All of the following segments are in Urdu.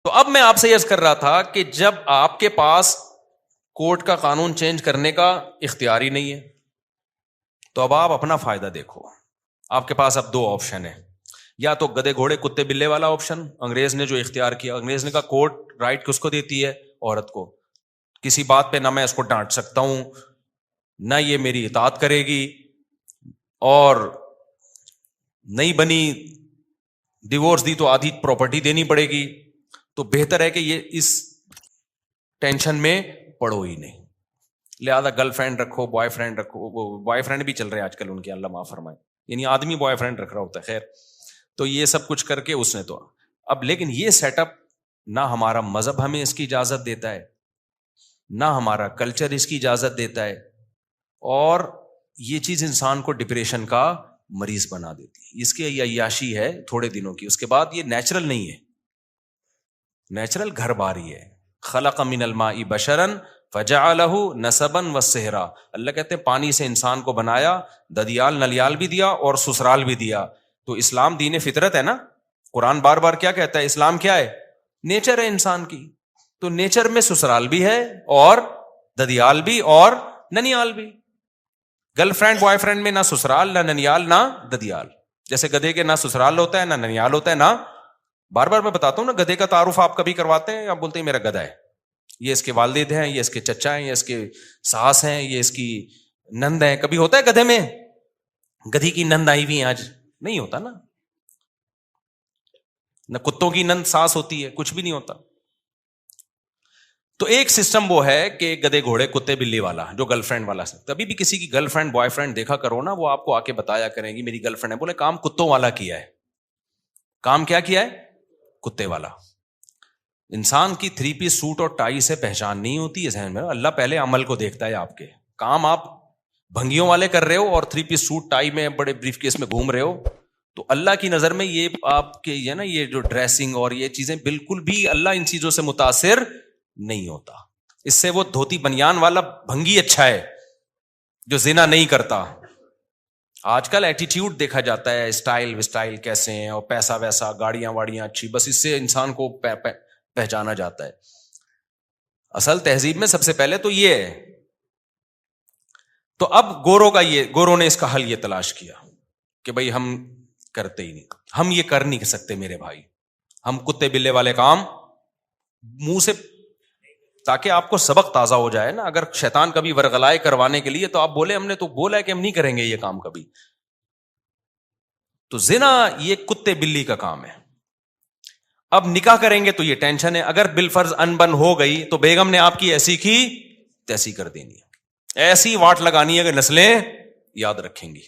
تو اب میں آپ سے عرض کر رہا تھا کہ جب آپ کے پاس کورٹ کا قانون چینج کرنے کا اختیار ہی نہیں ہے تو اب آپ اپنا فائدہ دیکھو. آپ کے پاس اب دو آپشن ہیں, یا تو گدے گھوڑے کتے بلے والا آپشن, انگریز نے جو اختیار کیا, انگریز نے کہا کورٹ رائٹ کس کو دیتی ہے؟ عورت کو. کسی بات پہ نہ میں اس کو ڈانٹ سکتا ہوں, نہ یہ میری اطاعت کرے گی, اور نہیں بنی ڈیورس دی تو آدھی پراپرٹی دینی پڑے گی. تو بہتر ہے کہ یہ اس ٹینشن میں پڑو ہی نہیں, لہذا گرل فرینڈ رکھو, بوائے فرینڈ رکھو. بوائے فرینڈ بھی چل رہے ہیں آج کل ان کے, اللہ معاف فرمائے, یعنی آدمی بوائے فرینڈ رکھ رہا ہوتا ہے. خیر, تو یہ سب کچھ کر کے اس نے تو اب, لیکن یہ سیٹ اپ نہ ہمارا مذہب ہمیں اس کی اجازت دیتا ہے, نہ ہمارا کلچر اس کی اجازت دیتا ہے, اور یہ چیز انسان کو ڈپریشن کا مریض بنا دیتی ہے. اس کی عیاشی ہے تھوڑے دنوں کی, اس کے بعد یہ نیچرل نہیں ہے. نیچرل گھر باری ہے. خلق من الماء بشرا فجعلہ نسبا وصہرا. اللہ کہتے ہیں پانی سے انسان کو بنایا, ددیال نلیال بھی دیا اور سسرال بھی دیا. تو اسلام دین فطرت ہے نا. قرآن بار بار کیا کہتا ہے؟ اسلام کیا ہے؟ نیچر ہے انسان کی. تو نیچر میں سسرال بھی ہے اور ددیال بھی اور ننیال بھی. گرل فرینڈ بوائے فرینڈ میں نہ سسرال نہ ننیال نہ ددیال. جیسے گدھے کے نہ سسرال ہوتا ہے نہ ننیال ہوتا ہے نہ, بار بار میں بتاتا ہوں نا, گدھے کا تعارف آپ کبھی کرواتے ہیں, آپ بولتے ہیں میرا گدھا ہے, یہ اس کے والد ہیں, یہ اس کے چچا ہیں, یہ اس کے ساس ہیں, یہ اس کی نند ہیں. کبھی ہوتا ہے گدھے میں گدھی کی نند آئی ہوئی ہیں آج؟ نہیں ہوتا نا. نہ کتوں کی نند ساس ہوتی ہے, کچھ بھی نہیں ہوتا. تو ایک سسٹم وہ ہے کہ گدے گھوڑے کتے بلی والا, جو گرل فرینڈ والا. کبھی بھی کسی کی گرل فرینڈ بوائے فرینڈ دیکھا کرو نا, وہ آپ کو آ کے بتایا کریں گی میری گرل فرینڈ ہے, بولے کام کتوں والا کیا ہے. کام کیا کیا ہے؟ کتے والا. انسان کی 3 پیس سوٹ اور ٹائی سے پہچان نہیں ہوتی ہے ذہن میں. اللہ پہلے عمل کو دیکھتا ہے. آپ کے کام آپ بھنگیوں والے کر رہے ہو اور 3 پیس سوٹ ٹائی میں بڑے بریف کیس میں گھوم رہے ہو, تو اللہ کی نظر میں یہ آپ کے یہ نا, یہ جو ڈریسنگ اور یہ چیزیں بالکل بھی, اللہ ان چیزوں سے متاثر نہیں ہوتا. اس سے وہ دھوتی بنیان والا بھنگی اچھا ہے جو زنا نہیں کرتا. آج کل ایٹیٹیوڈ دیکھا جاتا ہے, اسٹائل وسٹائل کیسے ہیں, اور پیسہ ویسا, گاڑیاں واڑیاں اچھی, بس اس سے انسان کو پہچانا جاتا ہے. اصل تہذیب میں سب سے پہلے تو یہ ہے. تو اب گوروں نے اس کا حل یہ تلاش کیا کہ بھئی ہم کرتے ہی نہیں, ہم یہ کر نہیں سکتے میرے بھائی, ہم کتے بلے والے کام منہ سے, تاکہ آپ کو سبق تازہ ہو جائے نا. اگر شیطان کبھی ورغلائے کروانے کے لیے, تو آپ بولے ہم نے تو بولا ہے کہ ہم نہیں کریں گے یہ کام کبھی. تو زنا یہ کتے بلی کا کام ہے. اب نکاح کریں گے تو یہ ٹینشن ہے, اگر بالفرض انبن ہو گئی تو بیگم نے آپ کی ایسی کی تیسی کر دینی ہے, ایسی واٹ لگانی ہے کہ نسلیں یاد رکھیں گی.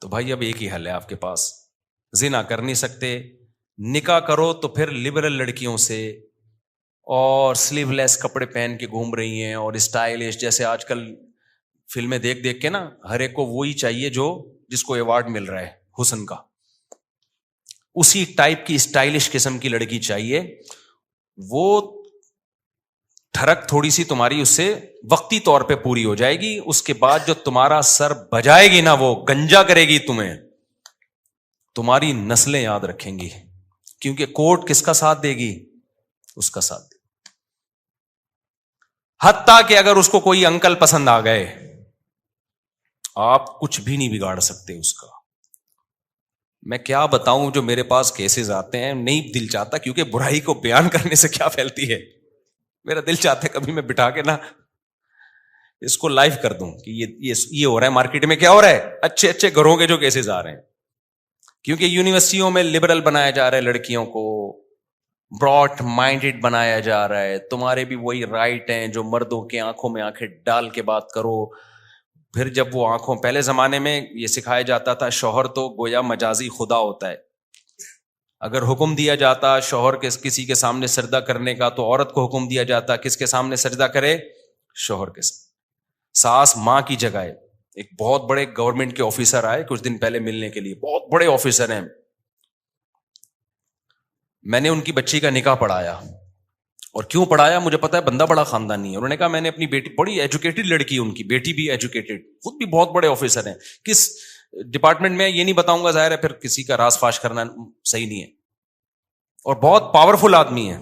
تو بھائی اب ایک ہی حل ہے آپ کے پاس, زنا کر نہیں سکتے, نکاح کرو تو پھر لبرل لڑکیوں سے, اور سلیو لیس کپڑے پہن کے گھوم رہی ہیں, اور اسٹائلش, جیسے آج کل فلمیں دیکھ دیکھ کے نا, ہر ایک کو وہی چاہیے جو جس کو ایوارڈ مل رہا ہے حسن کا, اسی ٹائپ کی اسٹائلش قسم کی لڑکی چاہیے. وہ ٹھڑک تھوڑی سی تمہاری اس سے وقتی طور پہ پوری ہو جائے گی, اس کے بعد جو تمہارا سر بجائے گی نا, وہ گنجا کرے گی تمہیں, تمہاری نسلیں یاد رکھیں گی, کیونکہ کورٹ کس کا ساتھ دے گی؟ اس کا ساتھ دے. حتیٰ کہ اگر اس کو کوئی انکل پسند آ گئے, آپ کچھ بھی نہیں بگاڑ سکتے اس کا. میں کیا بتاؤں, جو میرے پاس کیسز آتے ہیں, نہیں دل چاہتا, کیونکہ برائی کو بیان کرنے سے کیا پھیلتی ہے, میرا دل چاہتا ہے کبھی میں بٹھا کے نا اس کو لائیو کر دوں کہ یہ ہو رہا ہے مارکیٹ میں, کیا ہو رہا ہے, اچھے اچھے گھروں کے جو کیسز آ رہے ہیں. کیونکہ یونیورسٹیوں میں لبرل بنایا جا رہا ہے لڑکیوں کو, براڈ مائنڈڈ بنایا جا رہا ہے. تمہارے بھی وہی رائٹ ہیں جو مردوں کے آنکھوں میں آنکھیں ڈال کے بات کرو. پھر جب وہ آنکھوں, پہلے زمانے میں یہ سکھایا جاتا تھا شوہر تو گویا مجازی خدا ہوتا ہے, اگر حکم دیا جاتا شوہر کے کسی کے سامنے سجدہ کرنے کا, تو عورت کو حکم دیا جاتا کس کے سامنے سجدہ کرے؟ شوہر کے سامنے. ساس ماں کی جگہ ہے. ایک بہت بڑے گورنمنٹ کے آفیسر آئے کچھ دن پہلے ملنے کے لیے, بہت بڑے آفیسر ہیں. میں نے ان کی بچی کا نکاح پڑھایا, اور کیوں پڑھایا مجھے پتا ہے, بندہ بڑا خاندانی ہے. انہوں نے کہا میں نے اپنی بیٹی, بڑی ایجوکیٹڈ لڑکی, ان کی بیٹی بھی ایجوکیٹڈ, خود بھی بہت بڑے آفیسر ہیں, کس ڈپارٹمنٹ میں یہ نہیں بتاؤں گا, ظاہر ہے پھر کسی کا راز فاش کرنا صحیح نہیں ہے. اور بہت پاورفل آدمی ہے.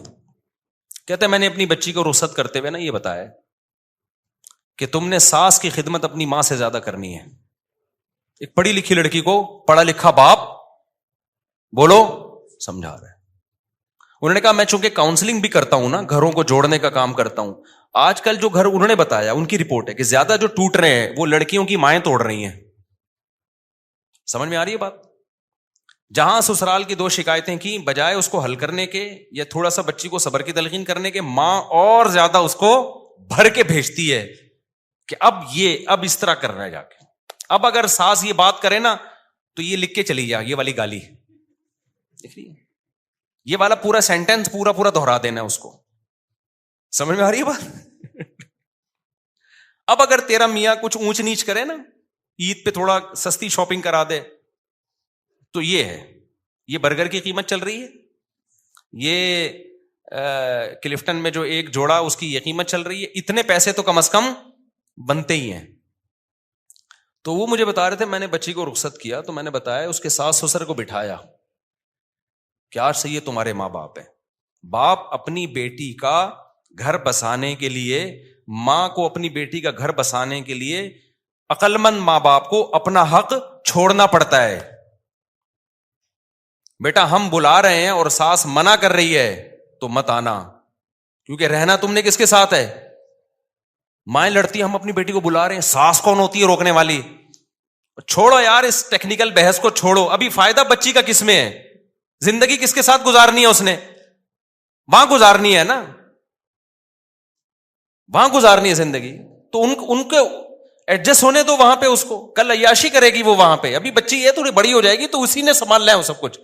کہتے ہیں میں نے اپنی بچی کو رخصت کرتے ہوئے نا یہ بتایا کہ تم نے ساس کی خدمت اپنی ماں سے زیادہ کرنی ہے. ایک پڑھی لکھی لڑکی کو پڑھا لکھا باپ بولو سمجھا رہا ہے. انہوں نے کہا میں چونکہ کاؤنسلنگ بھی کرتا ہوں نا, گھروں کو جوڑنے کا کام کرتا ہوں, آج کل جو گھر انہوں نے بتایا ان کی رپورٹ ہے کہ زیادہ جو ٹوٹ رہے ہیں وہ لڑکیوں کی مائیں توڑ رہی ہیں. سمجھ میں آ رہی ہے بات؟ جہاں سسرال کی 2 شکایتیں کی, بجائے اس کو حل کرنے کے یا تھوڑا سا بچی کو صبر کی تلقین کرنے کے, ماں اور زیادہ اس کو بھر کے بھیجتی ہے کہ اب اس طرح کرنا ہے جا کے. اب اگر ساس یہ بات کرے نا تو یہ لکھ کے چلی جا, یہ والی گالی دیکھ رہی ہے, یہ والا پورا سینٹینس پورا دہرا دینا ہے اس کو. سمجھ میں آ رہی ہے بات؟ اب اگر تیرا میاں کچھ اونچ نیچ کرے نا, عید پہ تھوڑا سستی شاپنگ کرا دے, تو یہ ہے, یہ برگر کی قیمت چل رہی ہے, یہ کلفٹن میں جو ایک جوڑا اس کی یہ قیمت چل رہی ہے, اتنے پیسے تو کم از کم بنتے ہی ہیں. تو وہ مجھے بتا رہے تھے, میں نے بچی کو رخصت کیا تو میں نے بتایا, اس کے ساس سسر کو بٹھایا کہ آج سے یہ تمہارے ماں باپ ہیں. باپ اپنی بیٹی کا گھر بسانے کے لیے, ماں کو اپنی بیٹی کا گھر بسانے کے لیے, عقل مند ماں باپ کو اپنا حق چھوڑنا پڑتا ہے. بیٹا ہم بلا رہے ہیں اور ساس منع کر رہی ہے تو مت آنا, کیونکہ رہنا تم نے کس کے ساتھ ہے؟ مائیں لڑتی, ہم اپنی بیٹی کو بلا رہے ہیں, ساس کون ہوتی ہے روکنے والی؟ چھوڑو یار اس ٹیکنیکل بحث کو چھوڑو, ابھی فائدہ بچی کا کس میں ہے؟ زندگی کس کے ساتھ گزارنی ہے اس نے؟ وہاں گزارنی ہے نا, وہاں گزارنی ہے زندگی. تو ان کے ایڈجسٹ ہونے دو وہاں پہ, اس کو کل عیاشی کرے گی وہ وہاں پہ. ابھی بچی ہے تھوڑی بڑی ہو جائے گی تو اسی نے سنبھال لیا سب کچھ.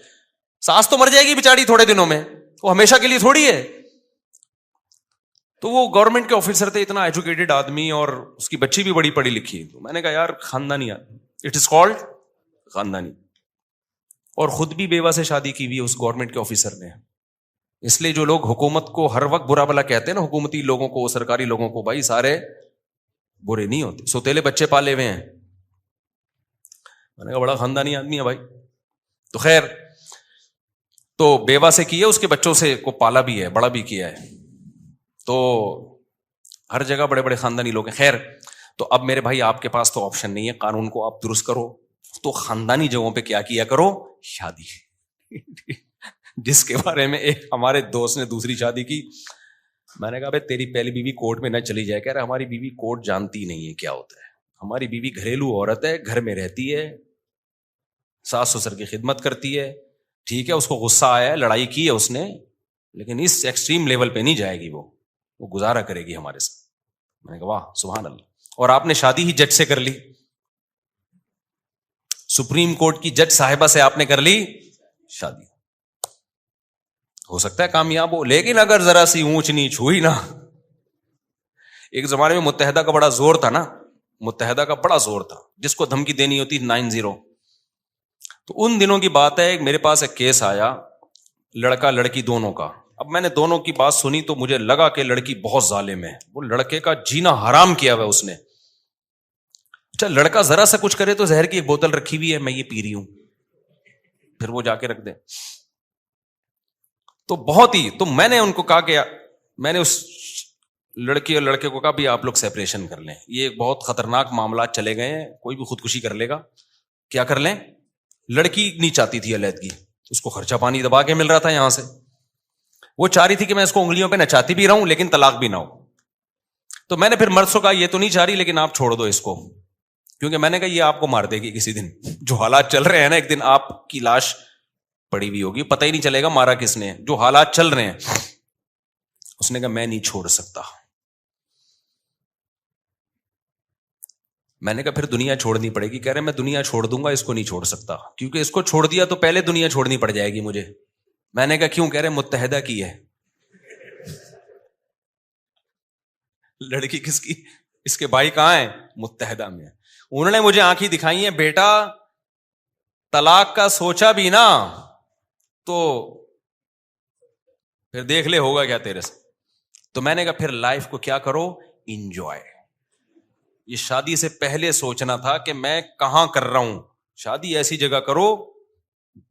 ساس تو مر جائے گی بیچاری تھوڑے دنوں میں, وہ ہمیشہ کے لیے تھوڑی ہے. تو وہ گورنمنٹ کے آفیسر تھے, اتنا ایجوکیٹڈ آدمی, اور اس کی بچی بھی بڑی پڑھی لکھی. تو میں نے کہا یار خاندانی, اٹ از کالڈ خاندانی. اور خود بھی بیوہ سے شادی کی ہوئی ہے اس گورنمنٹ کے آفیسر نے. اس لیے جو لوگ حکومت کو ہر وقت برا بلا کہتے ہیں نا, حکومتی لوگوں کو, سرکاری لوگوں کو, بھائی سارے برے نہیں ہوتے, سوتیلے بچے پالے ہوئے ہیں. میں نے کہا بڑا خاندانی آدمی ہے بھائی. تو خیر, تو بیوہ سے کی ہے, اس کے بچوں سے کو پالا بھی ہے, بڑا بھی کیا ہے. تو ہر جگہ بڑے بڑے خاندانی لوگ ہیں. خیر, تو اب میرے بھائی آپ کے پاس تو آپشن نہیں ہے, قانون کو آپ درست کرو. تو خاندانی جگہوں پہ کیا کیا کرو؟ شادی. جس کے بارے میں ایک ہمارے دوست نے دوسری شادی کی, میں نے کہا بھائی تیری پہلی بیوی کورٹ میں نہ چلی جائے. کہہ رہا ہماری بیوی کورٹ جانتی نہیں ہے کیا ہوتا ہے, ہماری بیوی گھریلو عورت ہے, گھر میں رہتی ہے, ساس سسر کی خدمت کرتی ہے. ٹھیک ہے, اس کو غصہ آیا ہے, لڑائی کی ہے اس نے, لیکن اس ایکسٹریم لیول پہ نہیں جائے گی, وہ گزارا کرے گی ہمارے ساتھ. میں نے کہا واہ سبحان اللہ. اور آپ نے شادی ہی جج سے کر لی, سپریم کورٹ کی جج صاحبہ سے آپ نے کر لی شادی. ہو سکتا ہے کامیاب ہو, لیکن اگر ذرا سی اونچ نیچ ہوئی نا. ایک زمانے میں متحدہ کا بڑا زور تھا نا, متحدہ کا بڑا زور تھا, جس کو دھمکی دینی ہوتی 90. تو ان دنوں کی بات ہے, میرے پاس ایک کیس آیا لڑکا لڑکی دونوں کا. اب میں نے دونوں کی بات سنی تو مجھے لگا کہ لڑکی بہت ظالم ہے, وہ لڑکے کا جینا حرام کیا ہوا اس نے. اچھا لڑکا ذرا سا کچھ کرے تو زہر کی ایک بوتل رکھی ہوئی ہے, میں یہ پی رہی ہوں, پھر وہ جا کے رکھ دے. تو بہت ہی, تو میں نے ان کو کہا کہ میں نے اس لڑکی اور لڑکے کو کہا بھی آپ لوگ سیپریشن کر لیں, یہ ایک بہت خطرناک معاملات چلے گئے ہیں, کوئی بھی خودکشی کر لے گا. کیا کر لیں؟ لڑکی نہیں چاہتی تھی علیحدگی, اس کو خرچہ پانی دبا کے مل رہا تھا یہاں سے. وہ چاہ رہی تھی کہ میں اس کو انگلیوں پہ نچاتی بھی رہوں لیکن طلاق بھی نہ ہو. تو میں نے پھر مرد سے کہا یہ تو نہیں چاہ رہی لیکن آپ چھوڑ دو اس کو, کیونکہ میں نے کہا یہ آپ کو مار دے گی کسی دن. جو حالات چل رہے ہیں نا, ایک دن آپ کی لاش پڑی ہوئی ہوگی, پتہ ہی نہیں چلے گا مارا کس نے. جو حالات چل رہے ہیں. اس نے کہا میں نہیں چھوڑ سکتا. میں نے کہا پھر دنیا چھوڑنی پڑے گی. کہہ رہے میں دنیا چھوڑ دوں گا, اس کو نہیں چھوڑ سکتا, کیونکہ اس کو چھوڑ دیا تو پہلے دنیا چھوڑنی پڑ جائے گی مجھے. میں نے کہا کیوں؟ کہہ رہے متحدہ کی ہے. لڑکی کس کی؟ اس کے بھائی کہاں ہیں؟ متحدہ میں. انہوں نے مجھے آنکھیں دکھائی ہیں, بیٹا طلاق کا سوچا بھی نا تو پھر دیکھ لے ہوگا کیا تیرے سے. تو میں نے کہا پھر لائف کو کیا کرو؟ انجوائے. یہ شادی سے پہلے سوچنا تھا کہ میں کہاں کر رہا ہوں. شادی ایسی جگہ کرو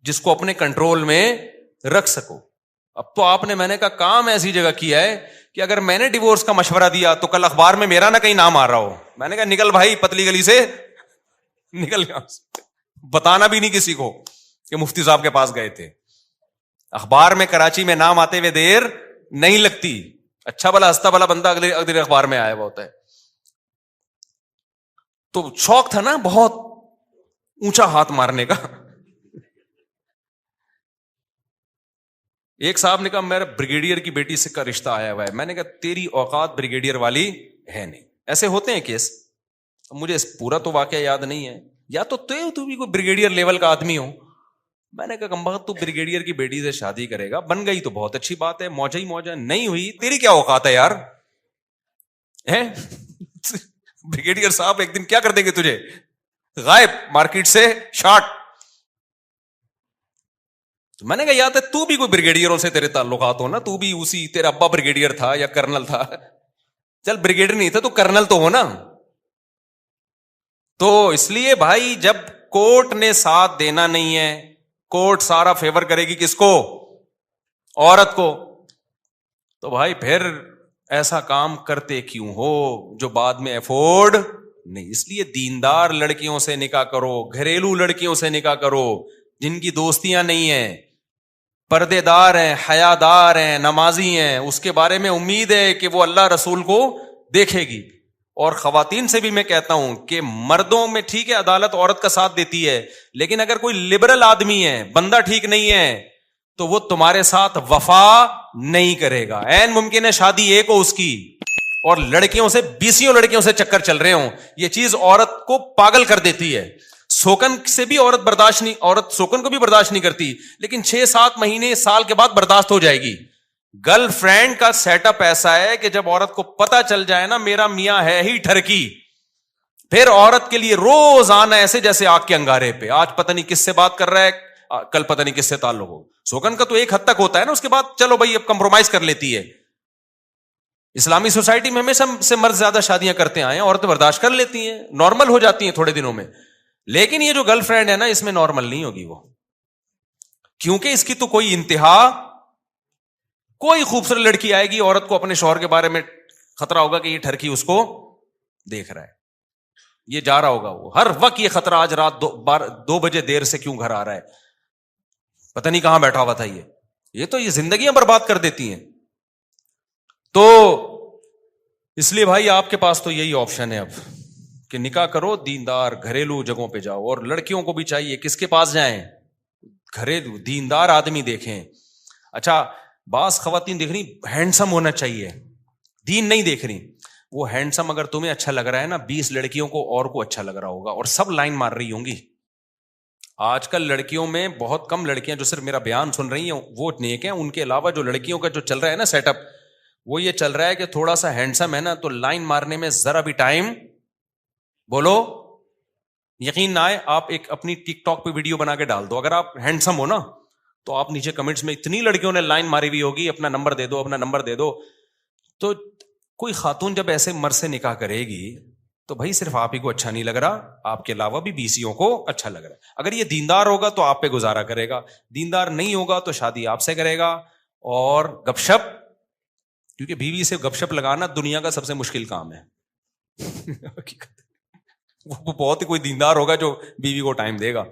جس کو اپنے کنٹرول میں رکھ سکو. اب تو آپ نے, میں نے کہا, کام ایسی جگہ کیا ہے کہ اگر میں نے ڈیورس کا مشورہ دیا تو کل اخبار میں میرا نہ کہیں نام آ رہا ہو. میں نے کہا نکل بھائی پتلی گلی سے نکل گیا, بتانا بھی نہیں کسی کو کہ مفتی صاحب کے پاس گئے تھے. اخبار میں کراچی میں نام آتے ہوئے دیر نہیں لگتی. اچھا بلا ہستا بلا بندہ اگلے اخبار میں آیا ہوا ہوتا ہے. تو شوق تھا نا بہت اونچا ہاتھ مارنے کا. ایک صاحب نے کہا میرا بریگیڈیئر کی بیٹی سے کا رشتہ آیا ہوا ہے. میں نے کہا تیری اوقات بریگیڈیئر والی ہے نہیں. ایسے ہوتے ہیں کیس. مجھے پورا تو واقعہ یاد نہیں ہے, یا تو بھی کوئی بریگیڈیئر لیول کا آدمی ہو. میں نے کہا کمبخت تو بریگیڈیئر کی بیٹی سے شادی کرے گا, بن گئی تو بہت اچھی بات ہے, موجہ ہی موجہ, نہیں ہوئی تیری کیا اوقات ہے یار. بریگیڈیئر صاحب ایک دن کیا کر دیں گے تجھے, غائب, مارکیٹ سے شارٹ. میں نے کہا یاد ہے تو بھی کوئی بریگیڈیئروں سے تیرے تعلقات ہو نا, تو بھی اسی, تیرا ابا بریگیڈیئر تھا یا کرنل تھا. چل بریگیڈیئر نہیں تھا تو کرنل تو ہو نا. تو اس لیے بھائی جب کورٹ نے ساتھ دینا نہیں ہے, کورٹ سارا فیور کرے گی کس کو, عورت کو, تو بھائی پھر ایسا کام کرتے کیوں ہو جو بعد میں افورڈ نہیں. اس لیے دیندار لڑکیوں سے نکاح کرو, گھریلو لڑکیوں سے نکاح کرو جن کی دوستیاں نہیں ہیں, پردے دار ہیں, حیادار ہیں, نمازی ہیں, اس کے بارے میں امید ہے کہ وہ اللہ رسول کو دیکھے گی. اور خواتین سے بھی میں کہتا ہوں کہ مردوں میں ٹھیک ہے عدالت عورت کا ساتھ دیتی ہے, لیکن اگر کوئی لبرل آدمی ہے, بندہ ٹھیک نہیں ہے, تو وہ تمہارے ساتھ وفا نہیں کرے گا. عین ممکن ہے شادی ایک ہو اس کی اور لڑکیوں سے 20 لڑکیوں سے چکر چل رہے ہوں. یہ چیز عورت کو پاگل کر دیتی ہے. سوکن سے بھی عورت برداشت نہیں, عورت سوکن کو بھی برداشت نہیں کرتی, لیکن 6-7 مہینے سال کے بعد برداشت ہو جائے گی. گرل فرینڈ کا سیٹ اپ ایسا ہے کہ جب عورت کو پتا چل جائے نا میرا میاں ہے ہی ٹھرکی, پھر عورت کے لیے روز آنا ایسے جیسے آگ کے انگارے پہ, آج پتہ نہیں کس سے بات کر رہا ہے, کل پتہ نہیں کس سے تعلق ہو. سوکن کا تو ایک حد تک ہوتا ہے نا, اس کے بعد چلو بھائی اب کمپرومائز کر لیتی ہے. اسلامی سوسائٹی میں ہمیشہ سے مرد زیادہ شادیاں کرتے آئے ہیں, عورتیں برداشت کر لیتی ہیں, نارمل ہو جاتی ہیں تھوڑے دنوں میں. لیکن یہ جو گرل فرینڈ ہے نا اس میں نارمل نہیں ہوگی وہ, کیونکہ اس کی تو کوئی انتہا, کوئی خوبصورت لڑکی آئے گی, عورت کو اپنے شوہر کے بارے میں خطرہ ہوگا کہ یہ ٹھرکی اس کو دیکھ رہا ہے, یہ جا رہا ہوگا, وہ ہر وقت یہ خطرہ, آج رات 2 بجے دیر سے کیوں گھر آ رہا ہے, پتہ نہیں کہاں بیٹھا ہوا تھا. یہ تو یہ زندگیاں برباد کر دیتی ہیں. تو اس لیے بھائی آپ کے پاس تو یہی آپشن ہے اب کہ نکاح کرو, دیندار گھریلو جگہوں پہ جاؤ. اور لڑکیوں کو بھی چاہیے کس کے پاس جائیں, گھریلو دیندار آدمی دیکھیں. اچھا بعض خواتین دیکھ رہی ہینڈسم ہونا چاہیے, دین نہیں دیکھ رہی. وہ ہینڈسم اگر تمہیں اچھا لگ رہا ہے نا, 20 لڑکیوں کو اور کو اچھا لگ رہا ہوگا, اور سب لائن مار رہی ہوں گی. آج کل لڑکیوں میں بہت کم لڑکیاں جو صرف میرا بیان سن رہی ہیں وہ نیک ہیں, ان کے علاوہ جو لڑکیوں کا جو چل رہا ہے نا سیٹ اپ, وہ یہ چل رہا ہے کہ تھوڑا سا ہینڈسم ہے نا تو لائن مارنے میں ذرا بھی ٹائم, بولو یقین نہ آئے, آپ ایک اپنی ٹک ٹاک پہ ویڈیو بنا کے ڈال دو, اگر آپ ہینڈسم ہو نا تو آپ نیچے کمنٹس میں اتنی لڑکیوں نے لائن ماری ہوئی ہوگی, اپنا نمبر دے دو, اپنا نمبر دے دو. تو کوئی خاتون جب ایسے مرد سے نکاح کرے گی تو بھائی صرف آپ ہی کو اچھا نہیں لگ رہا, آپ کے علاوہ بھی 20 کو اچھا لگ رہا ہے. اگر یہ دیندار ہوگا تو آپ پہ گزارا کرے گا, دیندار نہیں ہوگا تو شادی آپ سے کرے گا. اور گپ شپ, کیونکہ بیوی سے گپ شپ لگانا دنیا کا سب سے مشکل کام ہے. وہ بہت ہی کوئی دیندار ہوگا جو بیوی کو ٹائم دے گا,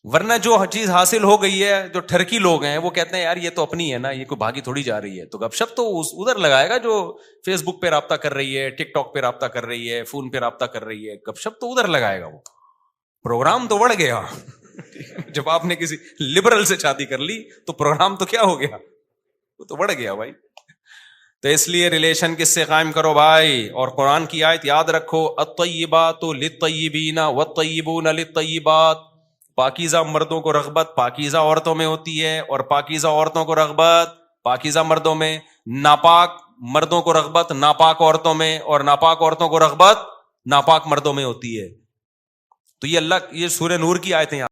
ورنہ جو چیز حاصل ہو گئی ہے, جو ٹھرکی لوگ ہیں وہ کہتے ہیں یار یہ تو اپنی ہے نا, یہ کوئی بھاگی تھوڑی جا رہی ہے. تو گپ شپ تو ادھر لگائے گا جو فیس بک پہ رابطہ کر رہی ہے, ٹک ٹاک پہ رابطہ کر رہی ہے, فون پہ رابطہ کر رہی ہے, گپ شپ تو ادھر لگائے گا. وہ پروگرام تو بڑھ گیا. جب آپ نے کسی لبرل سے شادی کر لی تو پروگرام تو کیا ہو گیا, وہ تو بڑھ گیا بھائی. تو اس لیے ریلیشن کس سے قائم کرو بھائی. اور قرآن کی آیت یاد رکھو, الطیبات للطیبین والطیبون للطیبات. پاکیزہ مردوں کو رغبت پاکیزہ عورتوں میں ہوتی ہے, اور پاکیزہ عورتوں کو رغبت پاکیزہ مردوں میں. ناپاک مردوں کو رغبت ناپاک عورتوں میں, اور ناپاک عورتوں کو رغبت ناپاک مردوں میں ہوتی ہے. تو یہ اللہ, یہ سورہ نور کی آیتیں